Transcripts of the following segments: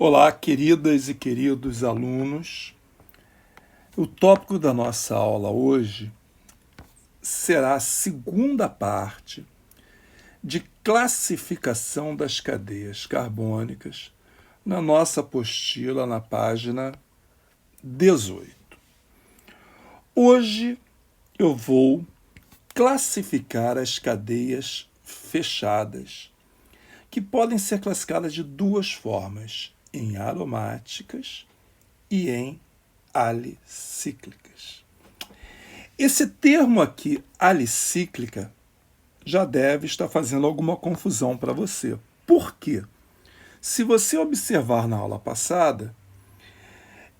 Olá, queridas e queridos alunos. O tópico da nossa aula hoje será a segunda parte de classificação das cadeias carbônicas na nossa apostila na página 18. Hoje eu vou classificar as cadeias fechadas, que podem ser classificadas de duas formas, em aromáticas e em alicíclicas. Esse termo aqui, alicíclica, já deve estar fazendo alguma confusão para você. Por quê? Se você observar na aula passada,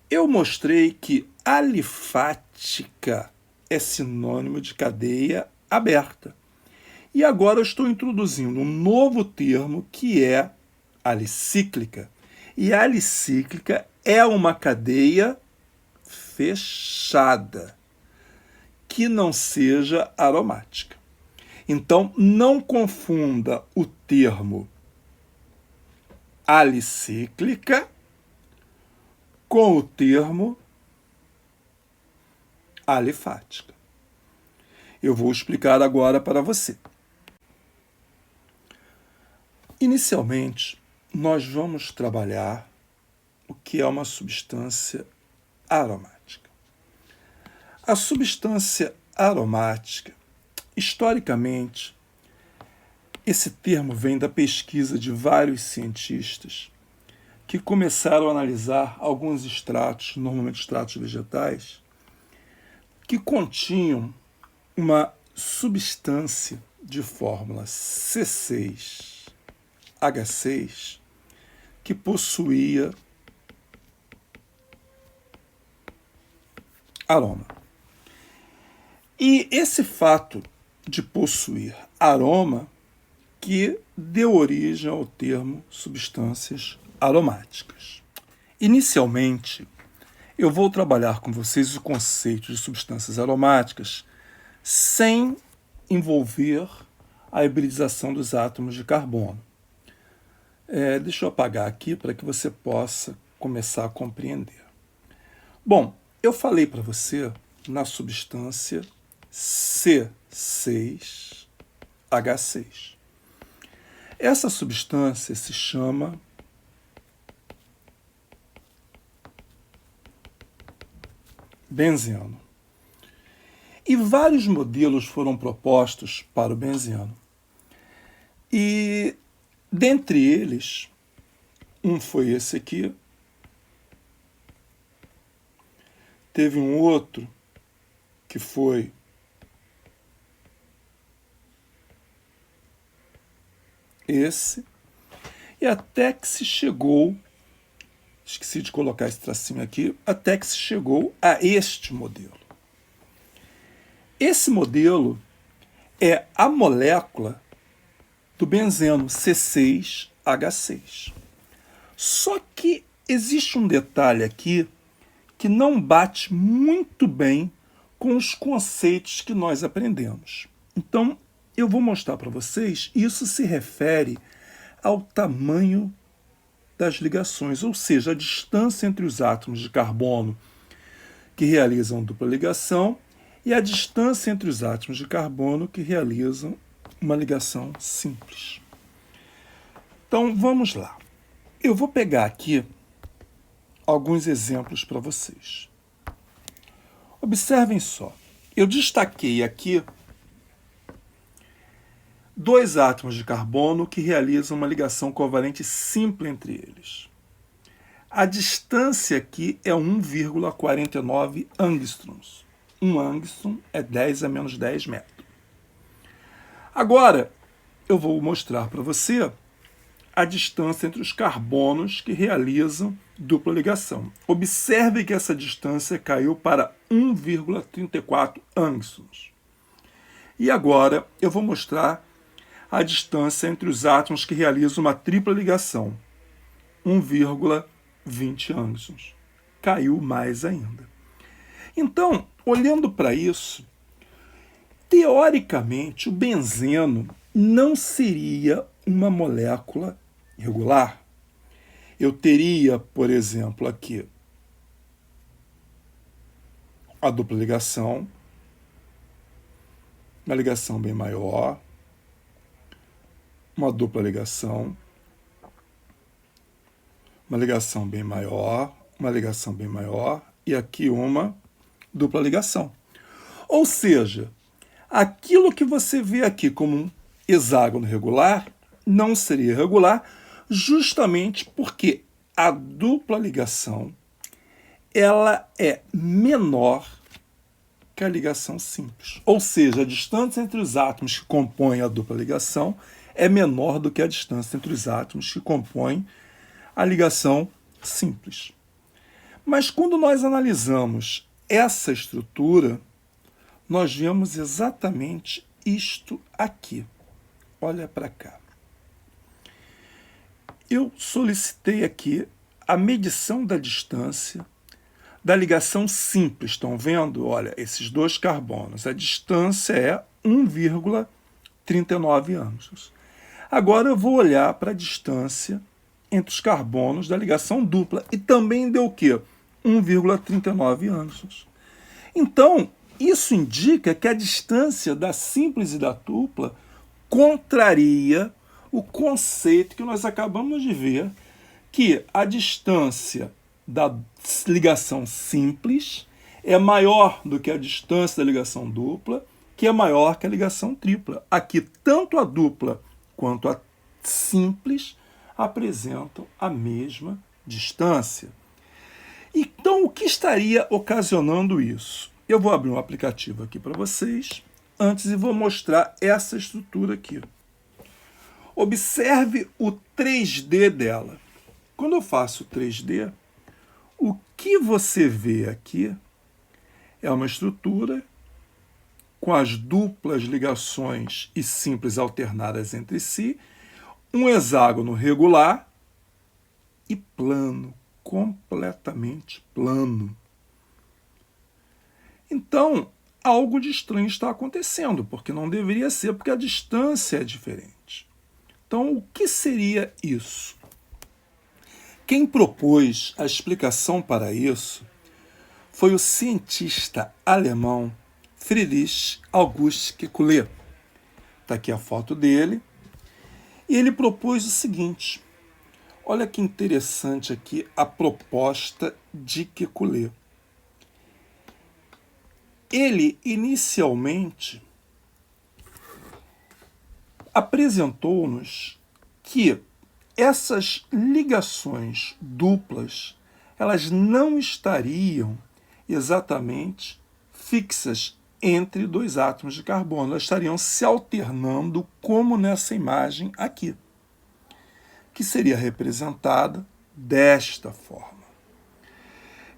eu mostrei que alifática é sinônimo de cadeia aberta. E agora eu estou introduzindo um novo termo que é alicíclica. E a alicíclica é uma cadeia fechada, que não seja aromática. Então, não confunda o termo alicíclica com o termo alifática. Eu vou explicar agora para você. Inicialmente, nós vamos trabalhar o que é uma substância aromática. A substância aromática, historicamente, esse termo vem da pesquisa de vários cientistas que começaram a analisar alguns extratos, normalmente extratos vegetais, que continham uma substância de fórmula C6H6 que possuía aroma. E esse fato de possuir aroma que deu origem ao termo substâncias aromáticas. Inicialmente, eu vou trabalhar com vocês o conceito de substâncias aromáticas sem envolver a hibridização dos átomos de carbono. Deixa eu apagar aqui para que você possa começar a compreender. Bom, eu falei para você na substância C6H6. Essa substância se chama benzeno. E vários modelos foram propostos para o benzeno. E dentre eles, um foi esse aqui, teve um outro que foi esse, e até que se chegou, esqueci de colocar esse tracinho aqui, até que se chegou a este modelo. Esse modelo é a molécula do benzeno C6H6. Só que existe um detalhe aqui que não bate muito bem com os conceitos que nós aprendemos. Então, eu vou mostrar para vocês, isso se refere ao tamanho das ligações, ou seja, a distância entre os átomos de carbono que realizam dupla ligação e a distância entre os átomos de carbono que realizam uma ligação simples. Então, vamos lá. Eu vou pegar aqui alguns exemplos para vocês. Observem só. Eu destaquei aqui dois átomos de carbono que realizam uma ligação covalente simples entre eles. A distância aqui é 1,49 angstroms. 1 angstrom é 10 a menos 10 metros. Agora, eu vou mostrar para você a distância entre os carbonos que realizam dupla ligação. Observe que essa distância caiu para 1,34 angstroms. E agora eu vou mostrar a distância entre os átomos que realizam uma tripla ligação. 1,20 angstroms. Caiu mais ainda. Então, olhando para isso, teoricamente, o benzeno não seria uma molécula regular. eu teria, por exemplo, aqui a dupla ligação, uma ligação bem maior, uma dupla ligação, uma ligação bem maior, uma ligação bem maior, e aqui uma dupla ligação. Ou seja, aquilo que você vê aqui como um hexágono regular não seria regular, justamente porque a dupla ligação ela é menor que a ligação simples. Ou seja, a distância entre os átomos que compõem a dupla ligação é menor do que a distância entre os átomos que compõem a ligação simples. Mas quando nós analisamos essa estrutura, nós vemos exatamente isto aqui. Olha para cá. Eu solicitei aqui a medição da distância da ligação simples. Estão vendo? Olha, esses dois carbonos. A distância é 1,39 anos. Agora eu vou olhar para a distância entre os carbonos da ligação dupla. E também deu o quê? 1,39 anos. Então, isso indica que a distância da simples e da dupla contraria o conceito que nós acabamos de ver, que a distância da ligação simples é maior do que a distância da ligação dupla, que é maior que a ligação tripla. Aqui, tanto a dupla quanto a simples apresentam a mesma distância. Então, o que estaria ocasionando isso? Eu vou abrir um aplicativo aqui para vocês, antes e vou mostrar essa estrutura aqui. Observe o 3D dela. Quando eu faço 3D, o que você vê aqui é uma estrutura com as duplas ligações e simples alternadas entre si, um hexágono regular e plano, completamente plano. Então, algo de estranho está acontecendo, porque não deveria ser, porque a distância é diferente. Então, o que seria isso? Quem propôs a explicação para isso foi o cientista alemão Friedrich August Kekulé. Está aqui a foto dele. E ele propôs o seguinte. Olha que interessante aqui a proposta de Kekulé. Ele, inicialmente, apresentou-nos que essas ligações duplas, elas não estariam exatamente fixas entre dois átomos de carbono, elas estariam se alternando como nessa imagem aqui, que seria representada desta forma.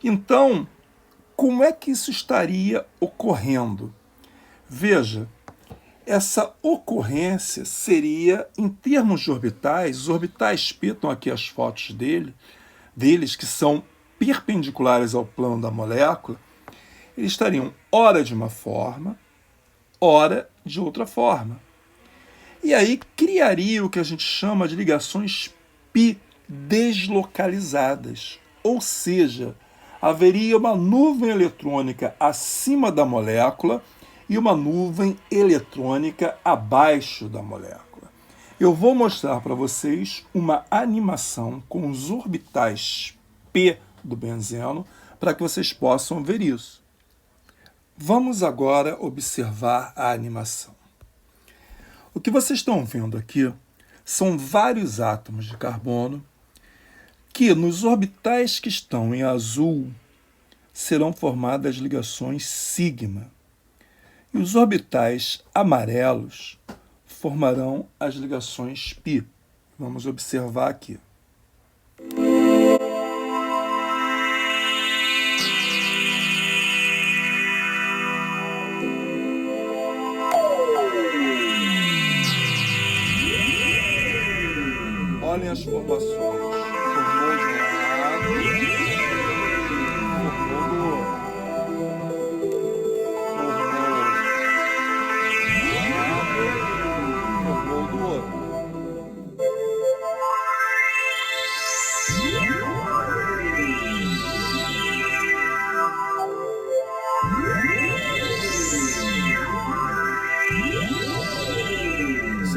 Então, como é que isso estaria ocorrendo? Veja, essa ocorrência seria, em termos de orbitais, os orbitais P, estão aqui as fotos deles, que são perpendiculares ao plano da molécula, eles estariam ora de uma forma, ora de outra forma. E aí criaria o que a gente chama de ligações pi deslocalizadas, ou seja, haveria uma nuvem eletrônica acima da molécula e uma nuvem eletrônica abaixo da molécula. Eu vou mostrar para vocês uma animação com os orbitais P do benzeno para que vocês possam ver isso. Vamos agora observar a animação. O que vocês estão vendo aqui são vários átomos de carbono que, nos orbitais que estão em azul, serão formadas ligações sigma. E os orbitais amarelos formarão as ligações π. Vamos observar aqui. Olhem as formações. Formou de um lado, formou do outro. Formou do outro.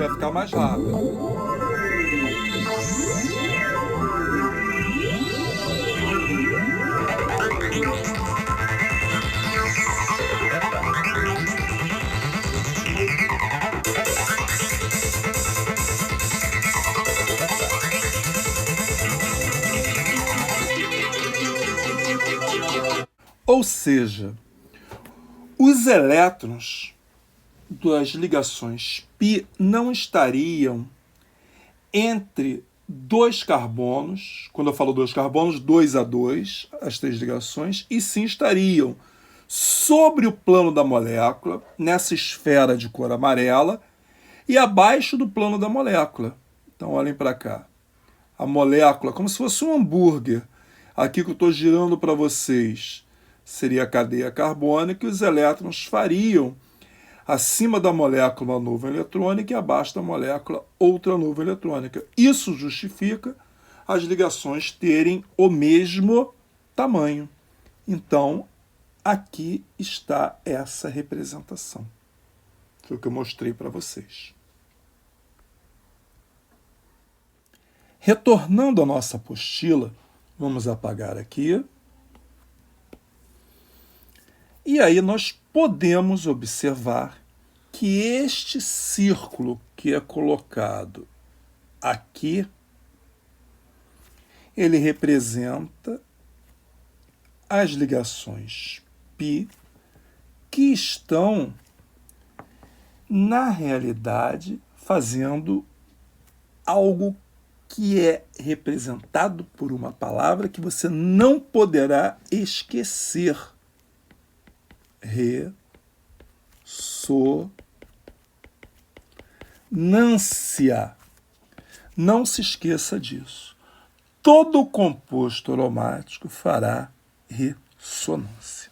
vai ficar mais rápido. Ou seja, os elétrons das ligações π não estariam entre dois carbonos, quando eu falo dois carbonos, 2 a 2, as três ligações, e sim estariam sobre o plano da molécula, nessa esfera de cor amarela, e abaixo do plano da molécula. Então, olhem para cá. A molécula, como se fosse um hambúrguer. Aqui que eu estou girando para vocês seria a cadeia carbônica, e os elétrons fariam acima da molécula uma nuvem eletrônica e abaixo da molécula outra nuvem eletrônica. Isso justifica as ligações terem o mesmo tamanho. Então, aqui está essa representação. Foi o que eu mostrei para vocês. Retornando à nossa apostila, vamos apagar aqui. E aí nós podemos observar que este círculo que é colocado aqui, ele representa as ligações π que estão, na realidade, fazendo algo que é representado por uma palavra que você não poderá esquecer. Ressonância. Não se esqueça disso. Todo composto aromático fará ressonância.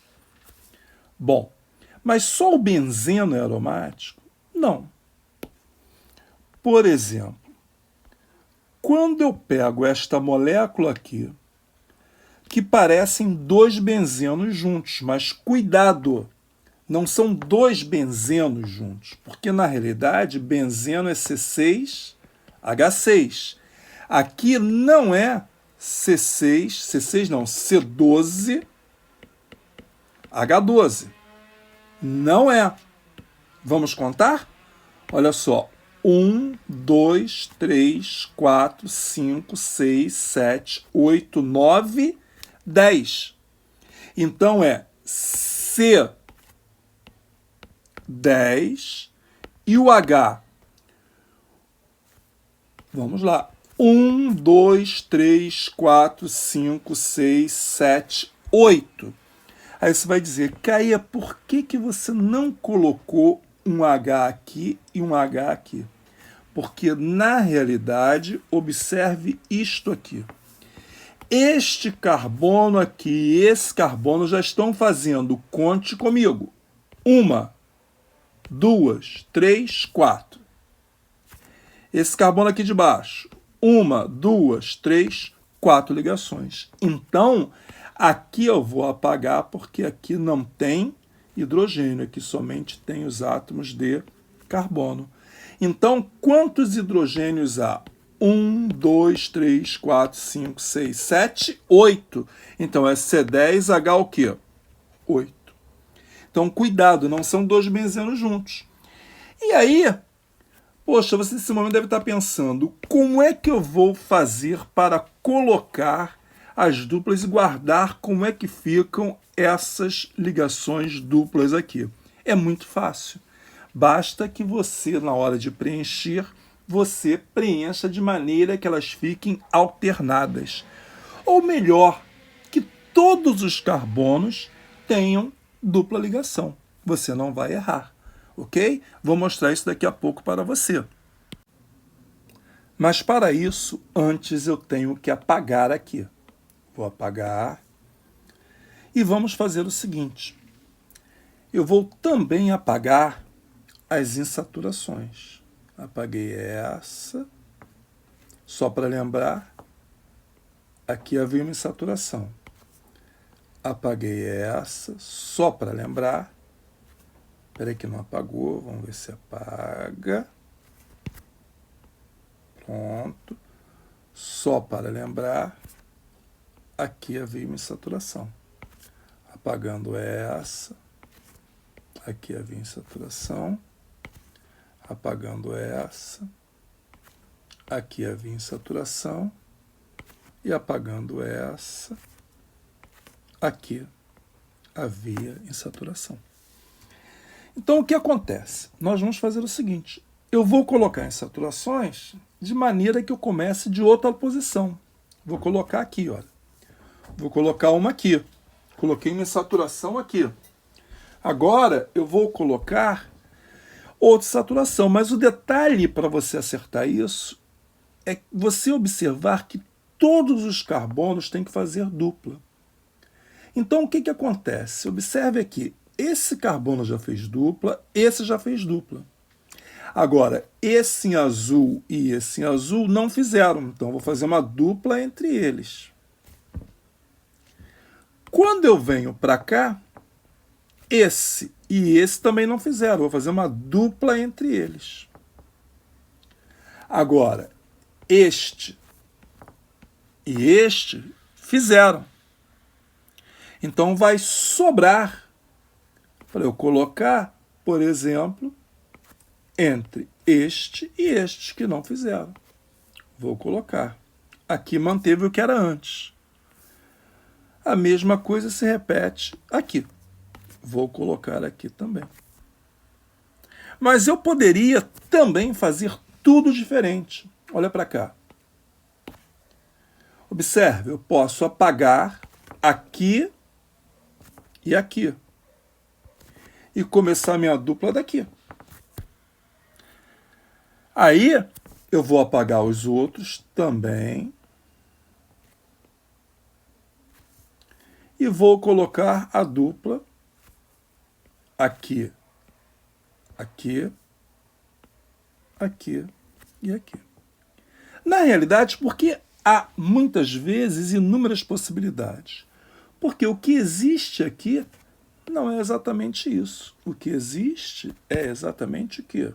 Bom, mas só o benzeno é aromático? Não. Por exemplo, quando eu pego esta molécula aqui, que parecem dois benzenos juntos, mas cuidado, não são dois benzenos juntos, porque na realidade benzeno é C6H6. Aqui não é C6 não, C12H12. Não é. Vamos contar? Olha só. 1, 2, 3, 4, 5, 6, 7, 8, 9, 10. Então é C10 e o H. Vamos lá. 1, 2, 3, 4, 5, 6, 7, 8. Aí você vai dizer, Caia, por que você não colocou um H aqui e um H aqui? Porque, na realidade, observe isto aqui. Este carbono aqui e esse carbono já estão fazendo, conte comigo, 1, 2, 3, 4. Esse carbono aqui de baixo, 1, 2, 3, 4 ligações. Então, aqui eu vou apagar porque aqui não tem hidrogênio, aqui somente tem os átomos de carbono. Então, quantos hidrogênios há? 1, 2, 3, 4, 5, 6, 7, 8. Então, é C10H o quê? 8. Então, cuidado, não são dois benzenos juntos. E aí, poxa, você nesse momento deve estar pensando, como é que eu vou fazer para colocar as duplas e guardar como é que ficam essas ligações duplas aqui? É muito fácil. Basta que você, na hora de preencher, você preencha de maneira que elas fiquem alternadas. Ou melhor, que todos os carbonos tenham dupla ligação. Você não vai errar, ok? Vou mostrar isso daqui a pouco para você. Mas para isso, antes eu tenho que apagar aqui. Vou apagar. E vamos fazer o seguinte. Eu vou também apagar as insaturações. Apaguei essa. Só para lembrar, aqui havia uma insaturação. Apaguei essa, só para lembrar. Espera aí que não apagou, vamos ver se apaga. ponto. Só para lembrar, aqui havia uma insaturação. Apagando essa, aqui havia insaturação. Apagando essa, aqui havia insaturação. E apagando essa, aqui havia insaturação. Então, o que acontece? Nós vamos fazer o seguinte. Eu vou colocar insaturações de maneira que eu comece de outra posição. Vou colocar aqui, olha. Vou colocar uma aqui. Coloquei uma insaturação aqui. Agora, eu vou colocar outra saturação. Mas o detalhe para você acertar isso é você observar que todos os carbonos têm que fazer dupla. Então, o que acontece? Observe aqui. Esse carbono já fez dupla, esse já fez dupla. Agora, esse em azul e esse em azul não fizeram. Então, eu vou fazer uma dupla entre eles. Quando eu venho para cá, esse e esse também não fizeram. Vou fazer uma dupla entre eles. Agora, este e este fizeram. Então, vai sobrar para eu colocar, por exemplo, entre este e este que não fizeram. Vou colocar. Aqui manteve o que era antes. A mesma coisa se repete aqui. Vou colocar aqui também. Mas eu poderia também fazer tudo diferente. Olha para cá. Observe, eu posso apagar aqui e aqui. E começar minha dupla daqui. Aí, eu vou apagar os outros também. E vou colocar a dupla aqui, aqui, aqui e aqui. Na realidade, porque há muitas vezes inúmeras possibilidades. Porque o que existe aqui não é exatamente isso. O que existe é exatamente o quê?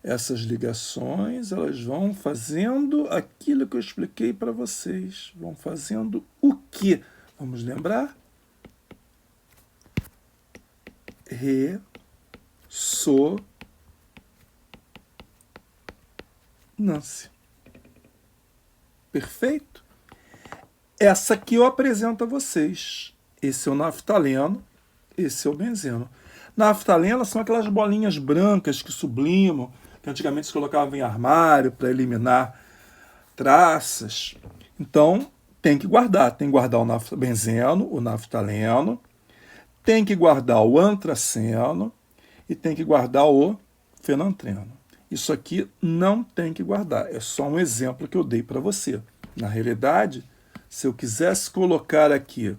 Essas ligações, elas vão fazendo aquilo que eu expliquei para vocês. Vão fazendo o quê? Vamos lembrar? Ressonância. Perfeito? Essa aqui eu apresento a vocês. Esse é o naftaleno, esse é o benzeno. Naftaleno são aquelas bolinhas brancas que sublimam, que antigamente se colocavam em armário para eliminar traças. Então, tem que guardar. Tem que guardar o benzeno, o naftaleno, tem que guardar o antraceno e tem que guardar o fenantreno. Isso aqui não tem que guardar. É só um exemplo que eu dei para você. Na realidade, se eu quisesse colocar aqui,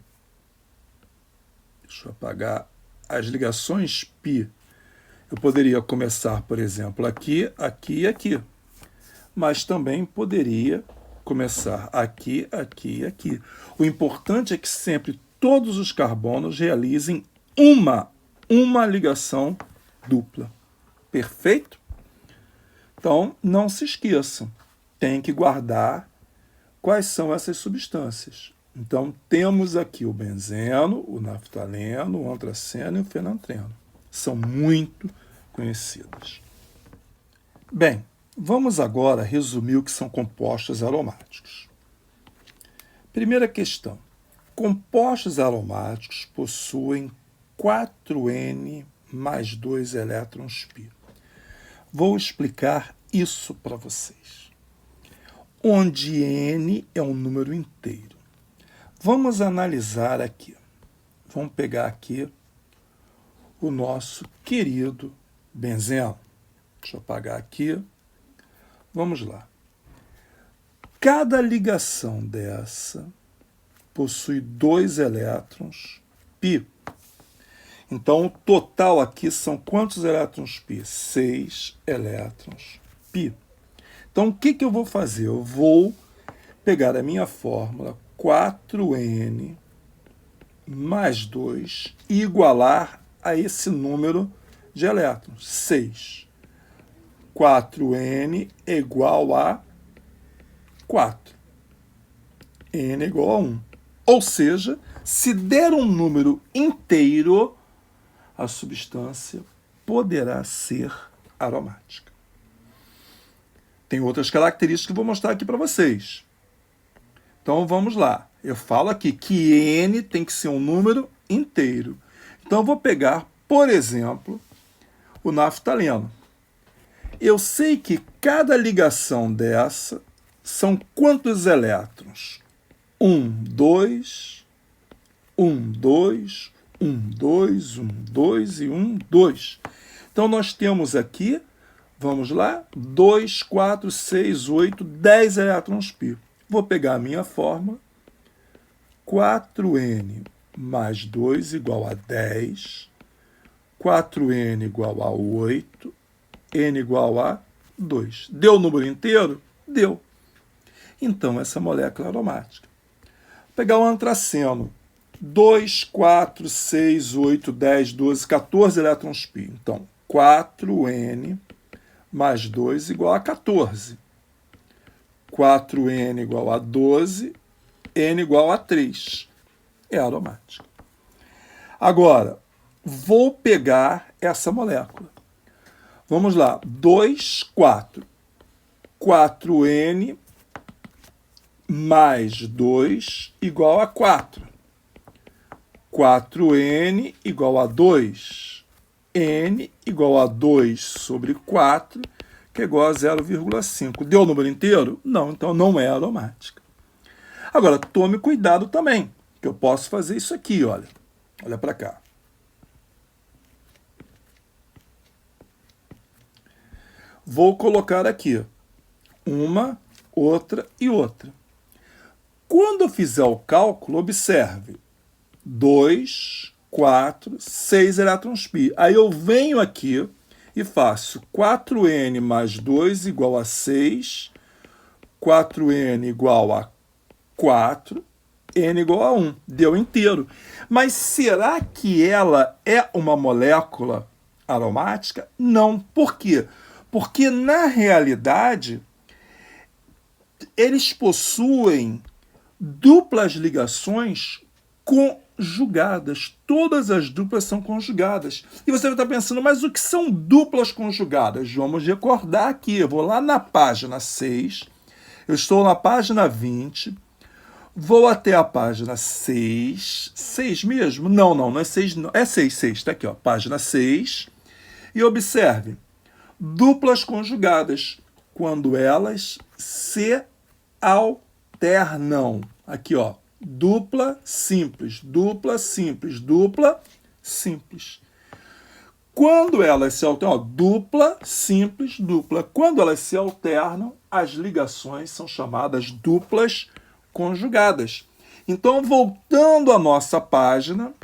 deixa eu apagar as ligações π, eu poderia começar, por exemplo, aqui, aqui e aqui. Mas também poderia começar aqui, aqui e aqui. O importante é que sempre todos os carbonos realizem uma ligação dupla. Perfeito? Então, não se esqueçam. Tem que guardar quais são essas substâncias. Então, temos aqui o benzeno, o naftaleno, o antraceno e o fenantreno. São muito conhecidas. Bem, vamos agora resumir o que são compostos aromáticos. Primeira questão. Compostos aromáticos possuem 4N mais 2 elétrons π. Vou explicar isso para vocês. Onde N é um número inteiro. Vamos analisar aqui. Vamos pegar aqui o nosso querido benzeno. Deixa eu apagar aqui. Vamos lá. Cada ligação dessa possui 2 elétrons π. Então, o total aqui são quantos elétrons π? 6 elétrons π. Então, o que eu vou fazer? Eu vou pegar a minha fórmula 4N mais 2 e igualar a esse número de elétrons, 6. 4N é igual a 4. N é igual a 1. Ou seja, se der um número inteiro, a substância poderá ser aromática. Tem outras características que eu vou mostrar aqui para vocês. Então vamos lá. Eu falo aqui que N tem que ser um número inteiro. Então eu vou pegar, por exemplo, o naftaleno. Eu sei que cada ligação dessa são quantos elétrons? 1, 2, 1, 2, 1, 2, 1, 2 e 1, 2. Então nós temos aqui, vamos lá, 2, 4, 6, 8, 10 elétrons π. Vou pegar a minha fórmula. 4N mais 2 igual a 10. 4N igual a 8. N igual a 2. Deu o número inteiro? Deu. Então, essa molécula é aromática. Vou pegar o antraceno. 2, 4, 6, 8, 10, 12, 14 elétrons π. Então, 4N mais 2 igual a 14. 4N igual a 12, N igual a 3. É aromática. Agora, vou pegar essa molécula. Vamos lá. 2, 4. 4N mais 2 igual a 4. 4N igual a 2. N igual a 2 sobre 4, que é igual a 0,5. Deu o número inteiro? Não, então não é aromática. Agora, tome cuidado também, que eu posso fazer isso aqui, olha. Olha para cá. Vou colocar aqui uma, outra e outra. Quando eu fizer o cálculo, observe. 2, 4, 6 elétrons π. Aí eu venho aqui e faço 4N mais 2 igual a 6, 4N igual a 4, N igual a 1. Deu inteiro. Mas será que ela é uma molécula aromática? Não. Por quê? Porque, na realidade, eles possuem duplas ligações conjugadas. Todas as duplas são conjugadas. E você vai estar pensando, mas o que são duplas conjugadas? Vamos recordar aqui. Eu vou lá na página 6, eu estou na página 20, vou até a página 6. 6 mesmo? Não é 6, não. É 6, está aqui, ó, página 6. E observe, duplas conjugadas, quando elas se alternam. Aqui, ó, dupla simples, dupla simples, dupla simples. Quando elas se alternam, ó, dupla, simples, dupla. Quando elas se alternam, as ligações são chamadas duplas conjugadas. Então, voltando à nossa página,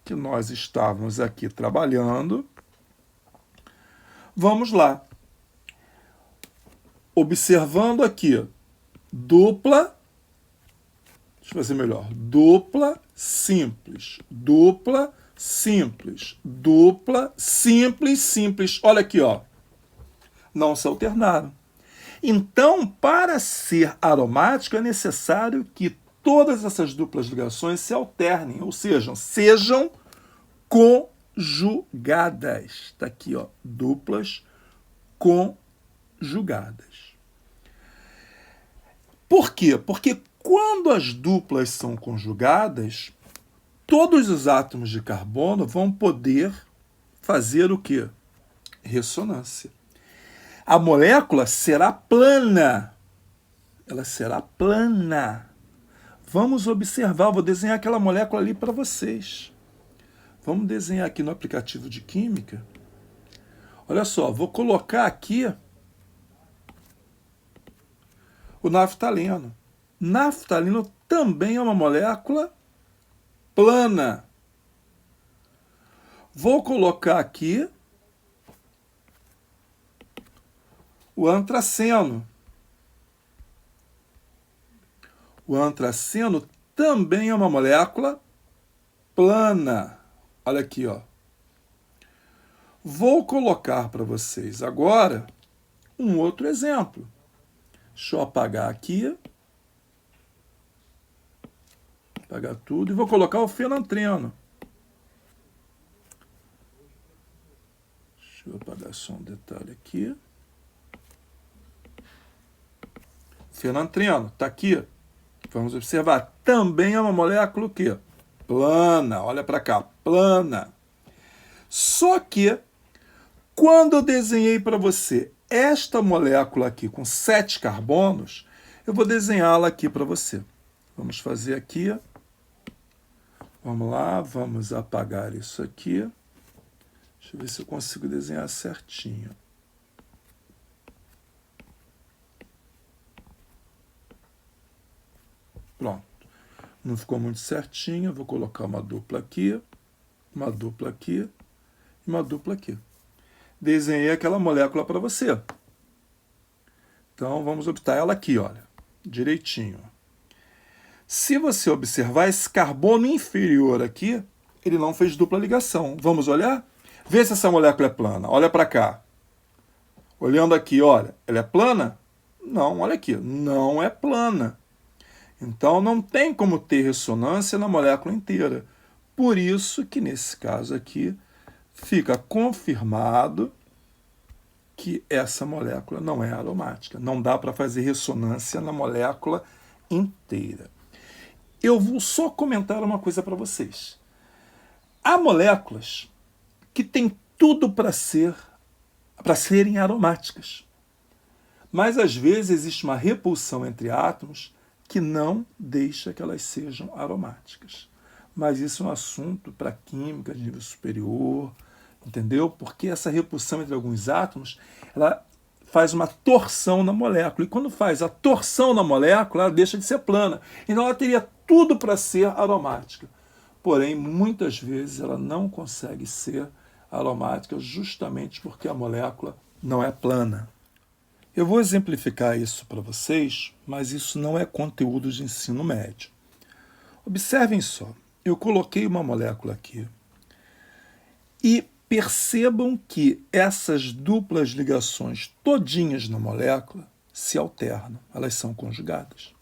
que nós estávamos aqui trabalhando, vamos lá. Observando aqui, dupla, deixa eu fazer melhor, dupla, simples, dupla, simples, dupla, simples, simples. Olha aqui, ó, não se alternaram. Então, para ser aromático, é necessário que todas essas duplas ligações se alternem, ou seja, sejam conjugadas. Está aqui, ó, duplas conjugadas. Por quê? Porque quando as duplas são conjugadas, todos os átomos de carbono vão poder fazer o quê? Ressonância. A molécula será plana. Ela será plana. Vamos observar, vou desenhar aquela molécula ali para vocês. Vamos desenhar aqui no aplicativo de química. Olha só, vou colocar aqui o naftaleno. Naftaleno também é uma molécula plana. Vou colocar aqui o antraceno. O antraceno também é uma molécula plana. Olha aqui, ó. Vou colocar para vocês agora um outro exemplo. Deixa eu apagar aqui. Apagar tudo e vou colocar o fenantreno. Deixa eu apagar só um detalhe aqui. Fenantreno, está aqui. Vamos observar. Também é uma molécula o quê? Plana. Olha para cá, plana. Só que, quando eu desenhei para você esta molécula aqui com 7 carbonos, eu vou desenhá-la aqui para você. Vamos fazer aqui. Vamos lá, vamos apagar isso aqui. Deixa eu ver se eu consigo desenhar certinho. Pronto. Não ficou muito certinho. Vou colocar uma dupla aqui, uma dupla aqui e uma dupla aqui. Desenhei aquela molécula para você. Então, vamos optar ela aqui, olha, direitinho. Se você observar esse carbono inferior aqui, ele não fez dupla ligação. Vamos olhar? Vê se essa molécula é plana. Olha para cá. Olhando aqui, olha, ela é plana? Não, olha aqui, não é plana. Então, não tem como ter ressonância na molécula inteira. Por isso que, nesse caso aqui, fica confirmado que essa molécula não é aromática. Não dá para fazer ressonância na molécula inteira. Eu vou só comentar uma coisa para vocês. Há moléculas que têm tudo para serem aromáticas. Mas, às vezes, existe uma repulsão entre átomos que não deixa que elas sejam aromáticas. Mas isso é um assunto para química de nível superior, entendeu? Porque essa repulsão entre alguns átomos, ela faz uma torção na molécula. E quando faz a torção na molécula, ela deixa de ser plana. Então ela teria tudo para ser aromática. Porém, muitas vezes ela não consegue ser aromática justamente porque a molécula não é plana. Eu vou exemplificar isso para vocês, mas isso não é conteúdo de ensino médio. Observem só, eu coloquei uma molécula aqui e percebam que essas duplas ligações todinhas na molécula se alternam, elas são conjugadas.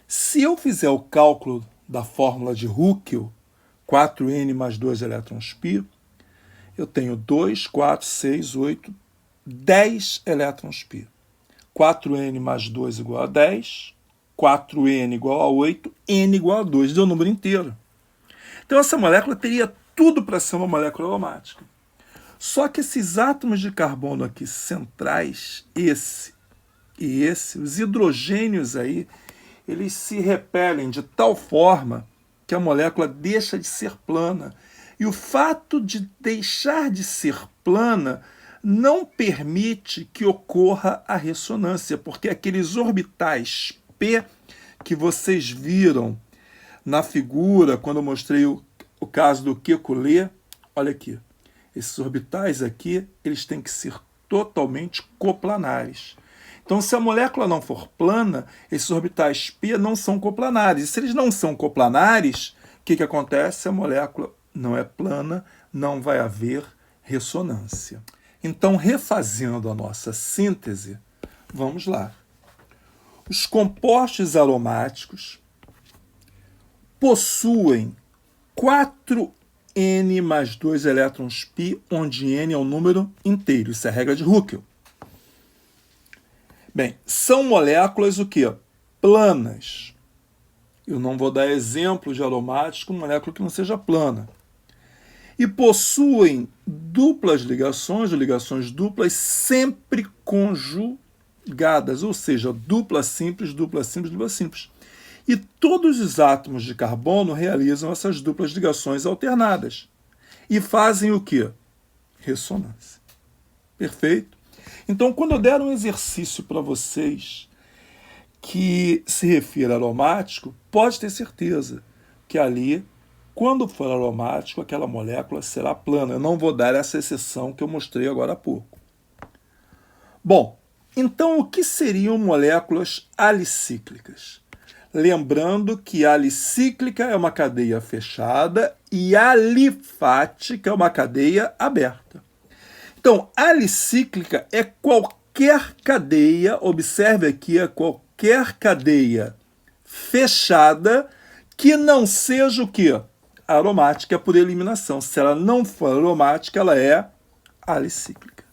Se eu fizer o cálculo da fórmula de Huckel, 4N mais 2 elétrons π, eu tenho 2, 4, 6, 8, 10 elétrons π. 4N mais 2 igual a 10, 4N igual a 8, N igual a 2, deu o número inteiro. Então essa molécula teria tudo para ser uma molécula aromática. Só que esses átomos de carbono aqui centrais, esse e esse, os hidrogênios aí, eles se repelem de tal forma que a molécula deixa de ser plana. E o fato de deixar de ser plana não permite que ocorra a ressonância, porque aqueles orbitais P que vocês viram na figura, quando eu mostrei o caso do Kekulé, olha aqui, esses orbitais aqui, eles têm que ser totalmente coplanares. Então, se a molécula não for plana, esses orbitais P não são coplanares. E se eles não são coplanares, o que acontece? A molécula não é plana, não vai haver ressonância. Então, refazendo a nossa síntese, vamos lá. Os compostos aromáticos possuem 4N mais 2 elétrons π, onde N é um número inteiro. Isso é a regra de Huckel. Bem, são moléculas o quê? Planas. Eu não vou dar exemplo de aromático com molécula que não seja plana. E possuem duplas ligações, ou ligações duplas, sempre conjugadas, ou seja, dupla simples, dupla simples, dupla simples. E todos os átomos de carbono realizam essas duplas ligações alternadas. E fazem o quê? Ressonância. Perfeito? Então, quando eu der um exercício para vocês que se refira a aromático, pode ter certeza que ali, quando for aromático, aquela molécula será plana. Eu não vou dar essa exceção que eu mostrei agora há pouco. Bom, Então, o que seriam moléculas alicíclicas? Lembrando que a alicíclica é uma cadeia fechada e a alifática é uma cadeia aberta. Então, alicíclica é qualquer cadeia, observe aqui, é qualquer cadeia fechada que não seja o quê? Aromática por eliminação. Se ela não for aromática, ela é alicíclica.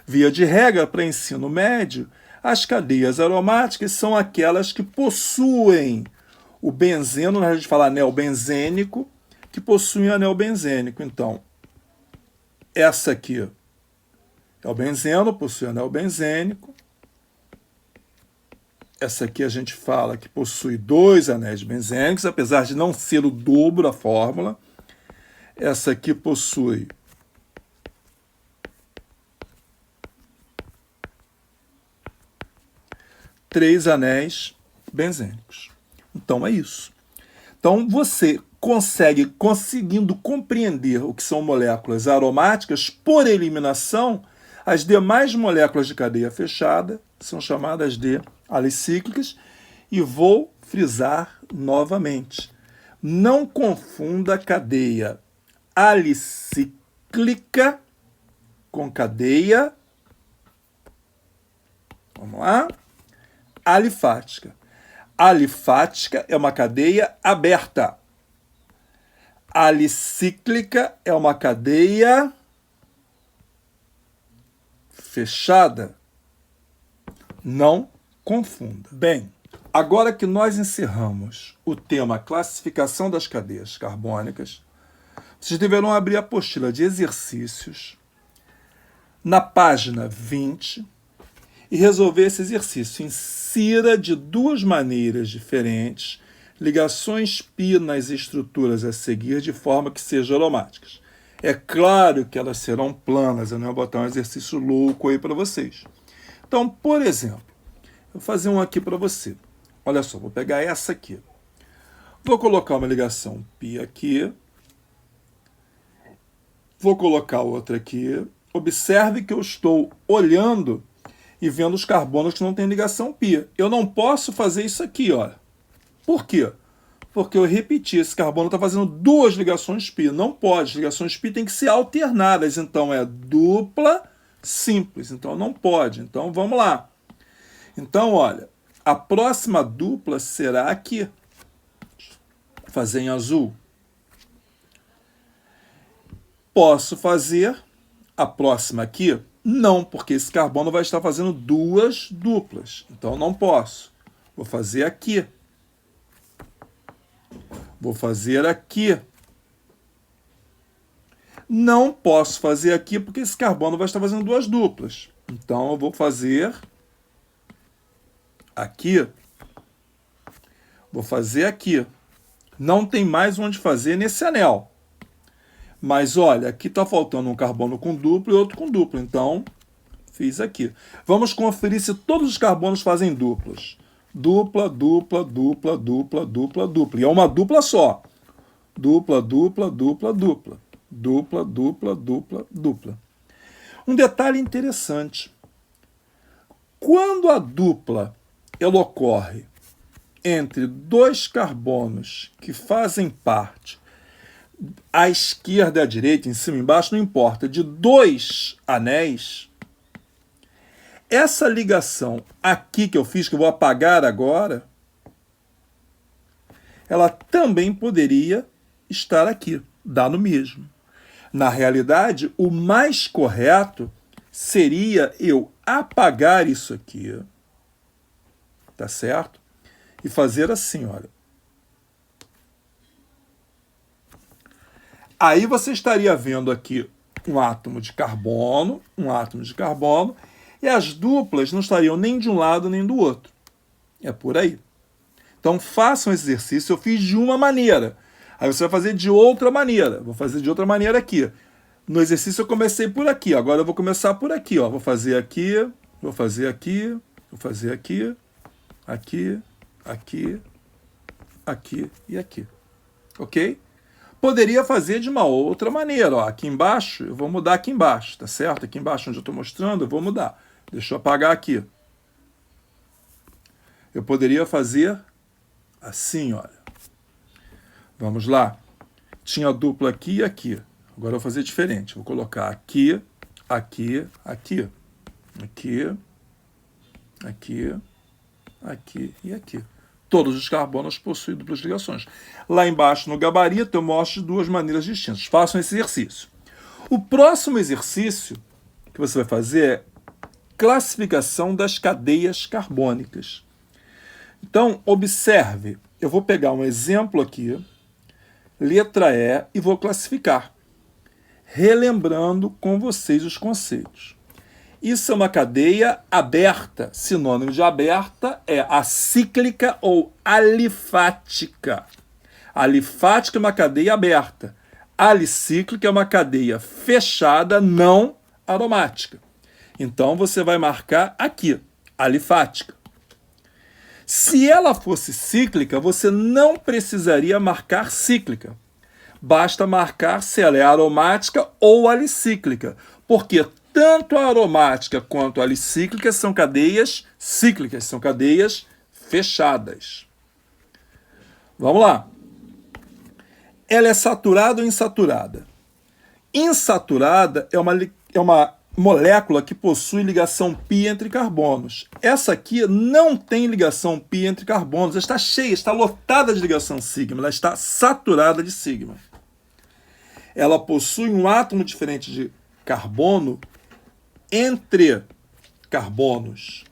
Via de regra, para ensino médio, as cadeias aromáticas são aquelas que possuem o benzeno, a gente fala anel benzênico, que possuem anel benzênico. Então, essa aqui é o benzeno, possui anel benzênico. Essa aqui a gente fala que possui 2 anéis benzênicos, apesar de não ser o dobro a fórmula. Essa aqui possui 3 anéis benzênicos. Então é isso. Então você conseguindo compreender o que são moléculas aromáticas, por eliminação, as demais moléculas de cadeia fechada são chamadas de alicíclicas. E vou frisar novamente. Não confunda a cadeia alicíclica com cadeia, vamos lá, alifática. Alifática é uma cadeia aberta. Alicíclica é uma cadeia fechada. Não confunda. Bem, agora que nós encerramos o tema classificação das cadeias carbônicas, vocês deverão abrir a apostila de exercícios na página 20 e resolver esse exercício. Insira de 2 maneiras diferentes ligações π nas estruturas a seguir de forma que sejam aromáticas. É claro que elas serão planas, eu não vou botar um exercício louco aí para vocês. Então, por exemplo, eu vou fazer um aqui para você. Olha só, vou pegar essa aqui. Vou colocar uma ligação π aqui. Vou colocar outra aqui. Observe que eu estou olhando e vendo os carbonos que não têm ligação π. Eu não posso fazer isso aqui, olha. Por quê? Porque eu repeti, esse carbono está fazendo 2 ligações π. Não pode, as ligações π têm que ser alternadas. Então é dupla simples. Então não pode. Então vamos lá. Então, olha, a próxima dupla será aqui. Vou fazer em azul. Posso fazer a próxima aqui? Não, porque esse carbono vai estar fazendo 2 duplas. Então não posso. Vou fazer aqui. Vou fazer aqui. Não posso fazer aqui porque esse carbono vai estar fazendo 2 duplas. Então eu vou fazer aqui. Vou fazer aqui. Não tem mais onde fazer nesse anel. Mas olha, aqui está faltando um carbono com duplo e outro com duplo. Então, fiz aqui. Vamos conferir se todos os carbonos fazem duplas. Dupla, dupla, dupla, dupla, dupla, dupla. E é uma dupla só. Dupla, dupla, dupla, dupla. Dupla, dupla, dupla, dupla. Um detalhe interessante. Quando a dupla ela ocorre entre 2 carbonos que fazem parte à esquerda e à direita, em cima e embaixo, não importa, de 2 anéis, essa ligação aqui que eu fiz, que eu vou apagar agora, ela também poderia estar aqui, dá no mesmo. Na realidade, o mais correto seria eu apagar isso aqui, tá certo? E fazer assim, olha. Aí você estaria vendo aqui um átomo de carbono, e as duplas não estariam nem de um lado nem do outro. É por aí. Então façam esse exercício. Eu fiz de uma maneira. Aí você vai fazer de outra maneira. Vou fazer de outra maneira aqui. No exercício eu comecei por aqui. Agora eu vou começar por aqui. Ó. Vou fazer aqui, vou fazer aqui, vou fazer aqui, aqui, aqui, aqui e aqui. Ok? Poderia fazer de uma outra maneira. Ó, aqui embaixo, eu vou mudar aqui embaixo, tá certo? Aqui embaixo onde eu estou mostrando, eu vou mudar. Deixa eu apagar aqui. Eu poderia fazer assim, olha. Vamos lá. Tinha dupla aqui e aqui. Agora eu vou fazer diferente. Vou colocar aqui, aqui, aqui. Aqui, aqui, aqui e aqui. Todos os carbonos possuem duplas ligações. Lá embaixo no gabarito eu mostro de duas maneiras distintas. Façam esse exercício. O próximo exercício que você vai fazer é classificação das cadeias carbônicas. Então, observe. Eu vou pegar um exemplo aqui, letra E, e vou classificar, relembrando com vocês os conceitos. Isso é uma cadeia aberta. Sinônimo de aberta é acíclica ou alifática. Alifática é uma cadeia aberta. Alicíclica é uma cadeia fechada, não aromática. Então, você vai marcar aqui, alifática. Se ela fosse cíclica, você não precisaria marcar cíclica. Basta marcar se ela é aromática ou alicíclica, porque tanto a aromática quanto a alicíclica são cadeias cíclicas, são cadeias fechadas. Vamos lá. Ela é saturada ou insaturada? Insaturada é uma molécula que possui ligação pi entre carbonos. Essa aqui não tem ligação pi entre carbonos. Ela está cheia, está lotada de ligação sigma. Ela está saturada de sigma. Ela possui um átomo diferente de carbono entre carbonos.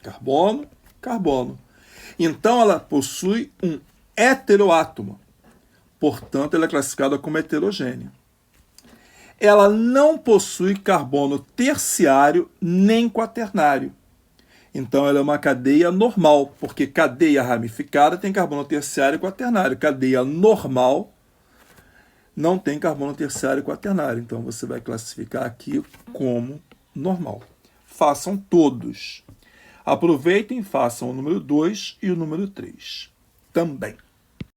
Carbono, carbono. Então, ela possui um heteroátomo. Portanto, ela é classificada como heterogênea. Ela não possui carbono terciário nem quaternário. Então, ela é uma cadeia normal, porque cadeia ramificada tem carbono terciário e quaternário. Cadeia normal não tem carbono terciário e quaternário. Então, você vai classificar aqui como normal. Façam todos. Aproveitem e façam o número 2 e o número 3 também.